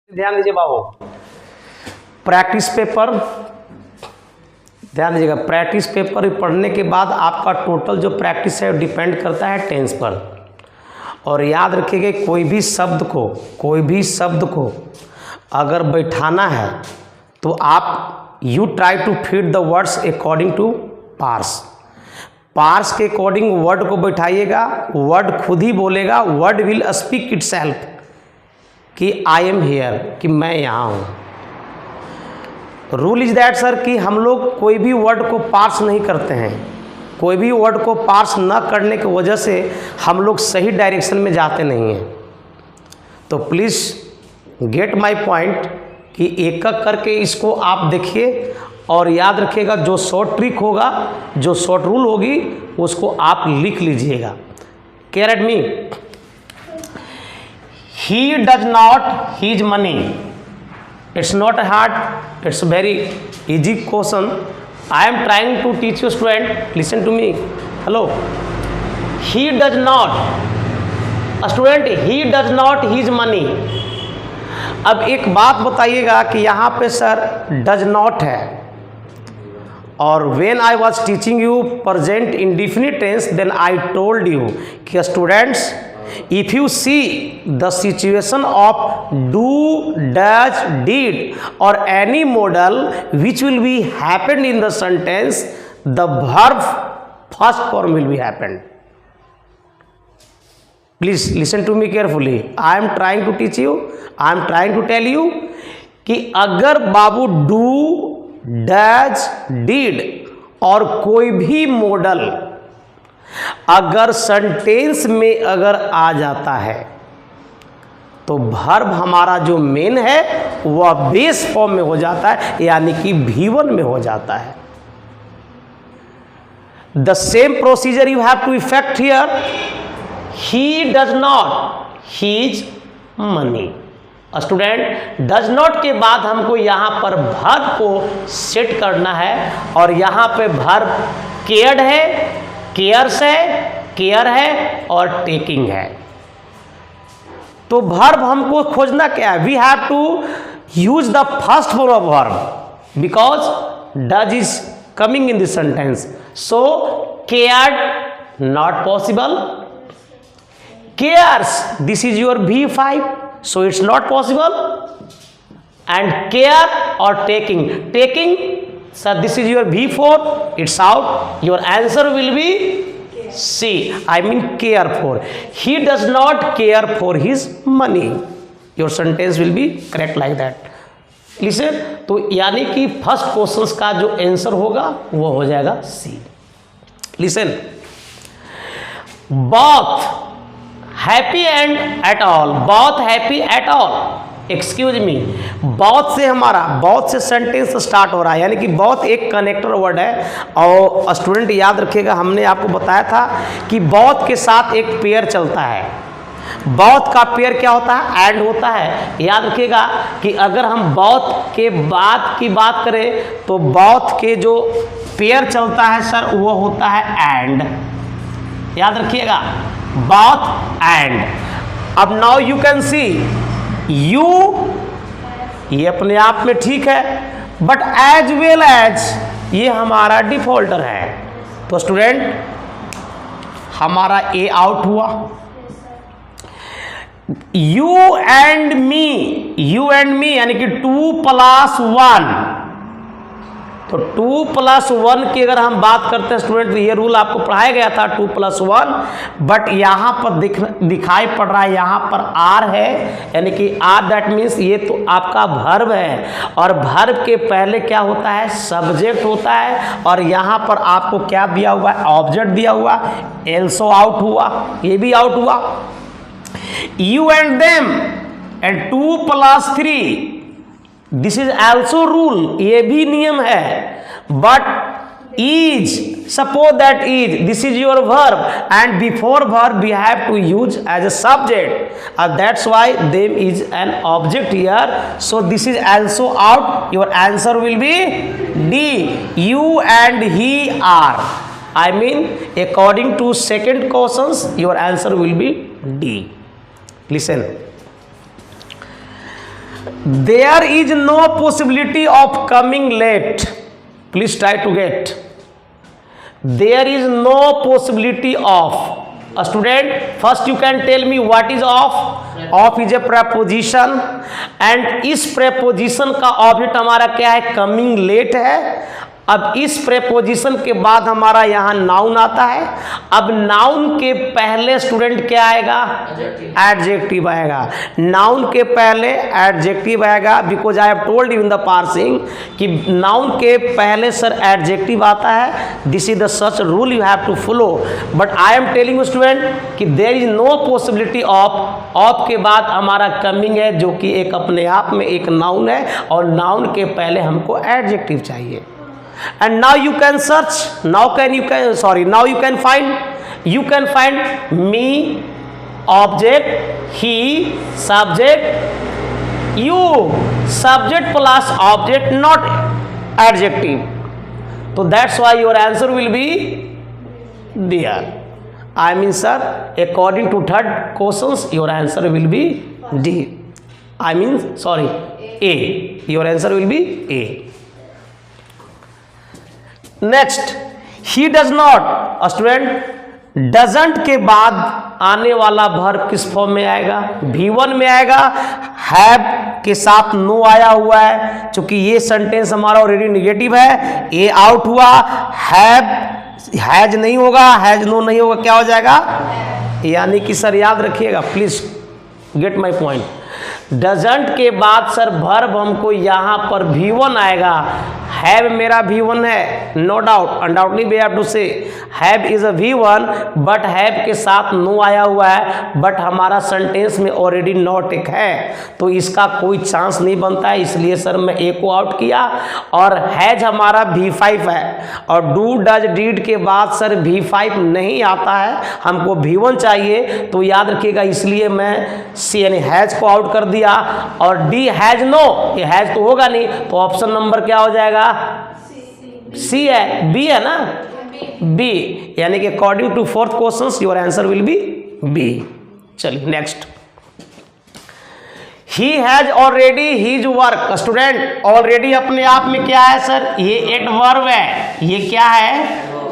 ध्यान दीजिए बाबू, practice paper ध्यान दीजिएगा। प्रैक्टिस पेपर पढ़ने के बाद आपका टोटल जो प्रैक्टिस है डिपेंड करता है टेंस पर। और याद रखिएगा कोई भी शब्द को अगर बैठाना है तो आप you try to fit the words according to parts के अकॉर्डिंग वर्ड को बैठाइएगा। वर्ड खुद ही बोलेगा, वर्ड विल स्पीक इटसेल्फ कि आई एम हेयर, कि मैं यहाँ हूँ। रूल इज दैट सर कि हम लोग कोई भी वर्ड को पार्स नहीं करते हैं। कोई भी वर्ड को पार्स न करने की वजह से हम लोग सही डायरेक्शन में जाते नहीं हैं। तो प्लीज़ गेट माय पॉइंट कि एक एक करके इसको आप देखिए और याद रखिएगा। जो शॉर्ट ट्रिक होगा, जो शॉर्ट रूल होगी, उसको आप लिख लीजिएगा। Care at me. He does not his money. It's not hard. It's very easy question. I am trying to teach you student. Listen to me. Hello. He does not. A student, he does not his money. अब एक बात बताइएगा कि यहाँ पे sir does not है और when I was teaching you present indefinite tense, then I told you कि students, if you see the situation of do, does, did or any modal which will be happened in the sentence, the verb first form will be happened. Please listen to me carefully. I am trying to teach you, I am trying to tell you कि अगर बाबू do, does, did और कोई भी model अगर sentence में अगर आ जाता है तो वर्ब हमारा जो मेन है वह बेस फॉर्म में हो जाता है, यानी कि V1 में हो जाता है। The same procedure you have to effect here. He does not his money. Student, does not के बाद हमको यहाँ पर वर्ब को सेट करना है और यहाँ पे वर्ब केयर्ड है, केयर्स है, केयर है और टेकिंग है। तो वर्ब हमको खोजना क्या है? We have to use the first form of verb because does is coming in this sentence. So cared not possible, cares this is your V5, so it's not possible, and care or taking sir this is your V4, it's out. Your answer will be C, I mean care for. He does not care for his money. Your sentence will be correct like that. Listen, तो यानी कि first question का जो answer होगा वो हो जाएगा C. Listen, both happy and at all, बहुत happy at all. Excuse me, बहुत से हमारा बहुत से सेंटेंस स्टार्ट हो रहा है, यानी कि बहुत एक कनेक्टर वर्ड है। और स्टूडेंट याद रखिएगा, हमने आपको बताया था कि बहुत के साथ एक पेयर चलता है। बहुत का पेयर क्या होता है? एंड होता है। याद रखिएगा कि अगर हम बहुत के बाद की बात करें तो बहुत के जो पेयर चलता है सर वो होता है एंड। याद रखिएगा, both and। अब now you can see you, ये अपने आप में ठीक है, बट एज वेल एज ये हमारा डिफॉल्टर है। तो स्टूडेंट हमारा ए आउट हुआ। यू एंड मी यानी कि 2+1, तो 2+1 की अगर हम बात करते हैं स्टूडेंट, तो ये रूल आपको पढ़ाया गया था 2+1, बट यहाँ पर दिखाई पड़ रहा है, यहाँ पर आर है, यानी कि आर दैट मीन्स ये तो आपका वर्ब है और वर्ब के पहले क्या होता है? सब्जेक्ट होता है। और यहाँ पर आपको क्या दिया हुआ है? ऑब्जेक्ट दिया हुआ, एल्सो आउट हुआ, ये भी आउट हुआ। You and them and 2+3 this is also rule, ये भी नियम है। But is, suppose that is, this is your verb and before verb we have to use as a subject, that's why them is an object here. So this is also out. Your answer will be D, you and he are. I mean according to second question your answer will be D. Listen, there is no possibility of coming late, please try to get, there is no possibility of, student first you can tell me what is of, of is a preposition and इस preposition का object हमारा क्या है, coming late है। अब इस preposition के बाद हमारा यहाँ नाउन आता है। अब नाउन के पहले स्टूडेंट क्या आएगा, एडजेक्टिव आएगा, नाउन के पहले एडजेक्टिव आएगा, because I have told you in the parsing कि नाउन के पहले सर एडजेक्टिव आता है। This is the such rule you have to follow, but I am telling you student कि there is no possibility of के बाद हमारा coming है, जो कि एक अपने आप में एक नाउन है, और नाउन के पहले हमको एडजेक्टिव चाहिए। And now you can search, now you can find me, object, he, subject, you, subject plus object, not adjective. So that's why your answer will be there. I mean sir, according to third questions your answer will be D. A. Your answer will be A. Next, he does not, student doesn't के बाद आने वाला verb किस form में आएगा, V1 में आएगा। Have के साथ नो आया हुआ है, क्योंकि ये सेंटेंस हमारा ऑलरेडी निगेटिव है, ए आउट हुआ। हैज नहीं होगा, हैज नो नहीं होगा, क्या हो जाएगा, यानी कि सर याद रखिएगा, please get my point, doesn't के बाद सर वर्ब हमको यहाँ पर V1 आएगा। हैव मेरा V1 है, no doubt, undoubtly we have to say have is a V1, but have के साथ नो आया हुआ है, बट हमारा सेंटेंस में ऑलरेडी नॉट एक है, तो इसका कोई चांस नहीं बनता है, इसलिए सर मैं ए को आउट किया। और हैज हमारा V5 है, और डू डज डीड के बाद सर V5 नहीं आता है, हमको V1 चाहिए, तो याद रखिएगा, इसलिए मैं सी यानी हैज को आउट कर दिया। और डी हैज नो, ये हैज तो होगा नहीं, तो ऑप्शन नंबर क्या हो जाएगा, सी है, बी है ना, बी, यानी कि according to fourth question your answer will be B. चलिए next, he has already his work, student already अपने आप में क्या है सर, ये एडवर्ब है, ये क्या है,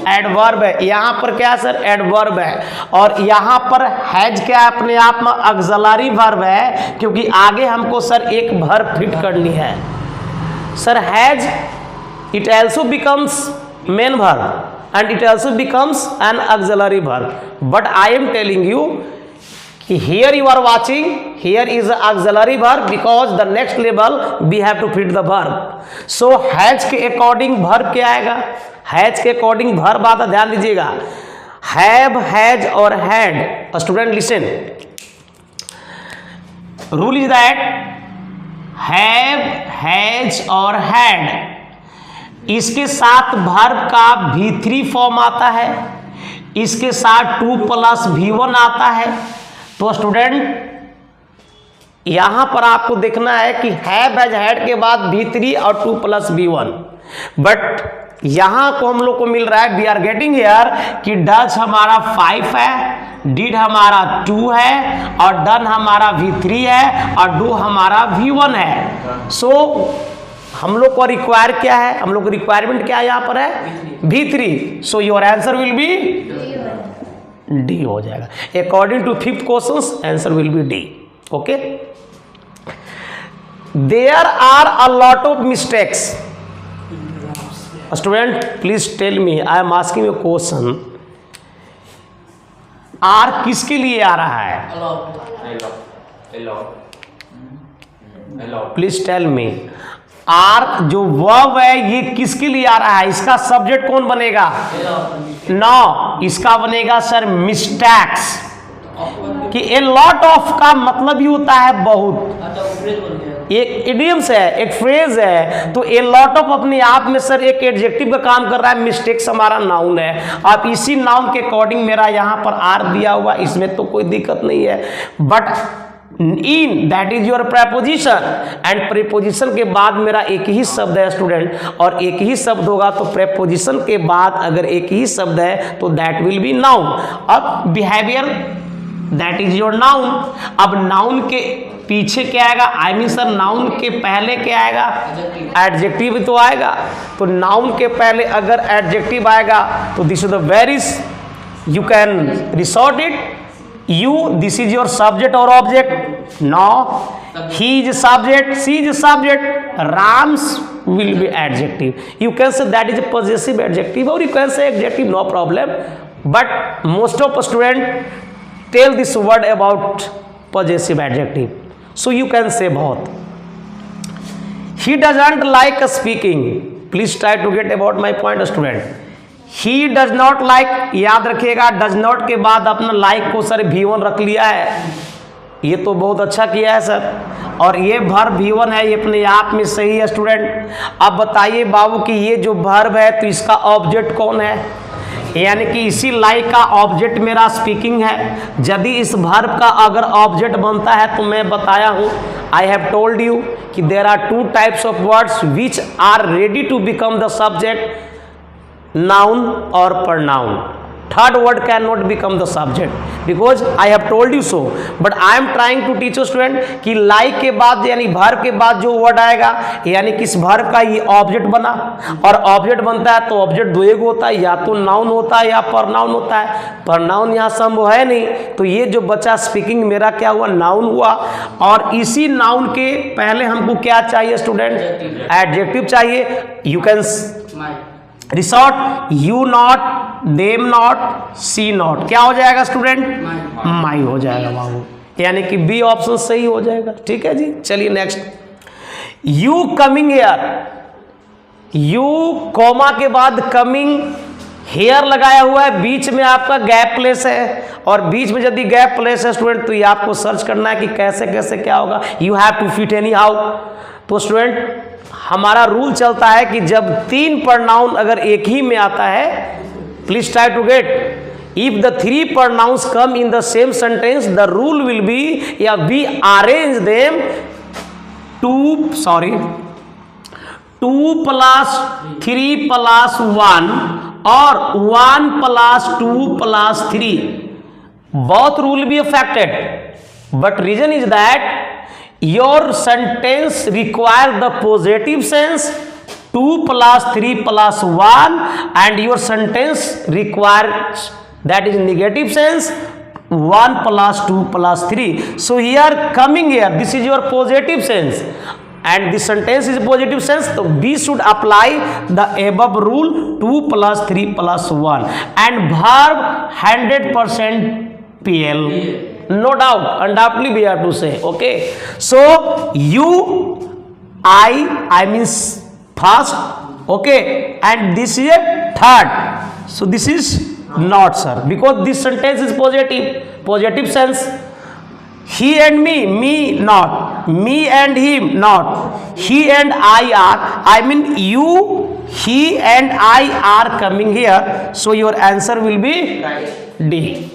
एडवर्ब है। यहाँ पर क्या है सर, एडवर्ब है, और यहाँ पर हैज क्या है, अपने आप में ऑक्सिलरी वर्ब है, क्योंकि आगे हमको सर एक वर्ब फिट करनी है। Sir has it also becomes main verb and it also becomes an auxiliary verb, but I am telling you कि here you are watching, here is an auxiliary verb because the next level we have to fit the verb. So has के according verb क्या आएगा, has के according verb आता, ध्यान दीजिएगा, have, has और had। Student listen, rule is that have, has और had इसके साथ वर्ब का V3 फॉर्म आता है, इसके साथ 2 + V1 आता है। तो स्टूडेंट यहाँ पर आपको देखना है कि हैव हैज हैड के बाद V3 और 2 + V1, बट यहाँ को हम लोग को मिल रहा है, वी आर गेटिंग हियर कि डज हमारा 5 है, डिड हमारा 2 है, और डन हमारा V3 है, और डू हमारा V1 है। सो हम लोग को रिक्वायर क्या है, हम लोग को रिक्वायरमेंट क्या है, यहाँ पर है V3। So your answer will be D हो जाएगा। According to fifth question answer will be D. Okay, there are a lot of mistakes. Student please tell me, I am asking you question, are किसके लिए आ रहा है, please tell me, are जो verb है ये किसके लिए आ रहा है, इसका सब्जेक्ट कौन बनेगा, नो, इसका बनेगा सर मिस्टेक्स, कि ए लॉट ऑफ का मतलब ही होता है बहुत, एक इडियम्स है, एक फ्रेज है, तो ए लॉट ऑफ अपने आप में सर एक एडजेक्टिव का काम कर रहा है, मिस्टेक्स हमारा नाउन है। आप इसी नाउन के अकॉर्डिंग मेरा यहाँ पर आर दिया हुआ, इसमें तो कोई दिक्कत नहीं है, but in that is your preposition, and preposition के बाद मेरा एक ही शब्द है स्टूडेंट, और एक ही शब्द होगा तो प्रेपोजिशन के बाद अगर एक ही शब्द है तो दैट विल बी नाउन। अब behaviour that is your noun. अब नाउन के पीछे क्या आएगा? आई मीन सर नाउन के पहले क्या आएगा? एडजेक्टिव तो आएगा। तो नाउन के पहले अगर एडजेक्टिव आएगा तो this is the very, you can resort it, you, this is your subject और object. No, he is subject, she is subject, Rams will be adjective. You can say that is a possessive adjective or you can say adjective, no problem. But most of students tell this word about possessive adjective. So you can say both. He doesn't like speaking. Please try to get about my point, student. He does not like, याद रखिएगा does not के बाद अपना like को sir V1 रख लिया है, ये तो बहुत अच्छा किया है सर। और ये वर्ब V1 है, ये अपने आप में सही है स्टूडेंट। अब बताइए बाबू कि ये जो वर्ब है तो इसका ऑब्जेक्ट कौन है? यानी कि इसी लाइक का ऑब्जेक्ट मेरा स्पीकिंग है। यदि इस वर्ब का अगर ऑब्जेक्ट बनता है तो मैं बताया हूँ, आई हैव टोल्ड यू कि there are two types of words which are ready to become the subject, noun और pronoun. Third word cannot become the subject because I have told you so. But I am trying to teach you student कि like के बाद यानी verb के बाद जो word आएगा यानी किस verb का ये object बना, और object बनता है तो object दो एक होता है, या तो noun होता है या pronoun होता है। pronoun यहाँ संभव है नहीं, तो ये जो बचा speaking मेरा क्या हुआ? noun हुआ। और इसी noun के पहले हमको क्या चाहिए स्टूडेंट? adjective चाहिए। you can resort you not, them not, C not, क्या हो जाएगा स्टूडेंट? माई हो जाएगा बाबू, यानी कि बी ऑप्शन सही हो जाएगा। ठीक है जी, चलिए next. You coming here, you comma के बाद कमिंग हेयर लगाया हुआ है, बीच में आपका गैप प्लेस है, और बीच में यदि गैप प्लेस है स्टूडेंट तो ये आपको सर्च करना है कि कैसे कैसे क्या होगा। You have to fit anyhow. तो स्टूडेंट हमारा रूल चलता है कि जब तीन प्रनाउन अगर एक ही में आता है, please try to get, if the three pronouns come in the same sentence the rule will be, या we arrange them two plus 3 plus 1 और 1 plus 2 plus 3। both rule be affected, but reason is that your sentence require the positive sense 2 plus 3 plus 1, and your sentence requires that is negative sense 1 plus 2 plus 3. So here coming here, this is your positive sense and the sentence is positive sense, so we should apply the above rule 2 plus 3 plus 1 and verb 100% PL. No doubt, undoubtedly we have to say, okay. So you, I means first, okay, and this is a third. So this is not sir, because this sentence is positive sense. He and me not, me and him not, he and I are, I mean you, he and I are coming here. So your answer will be D.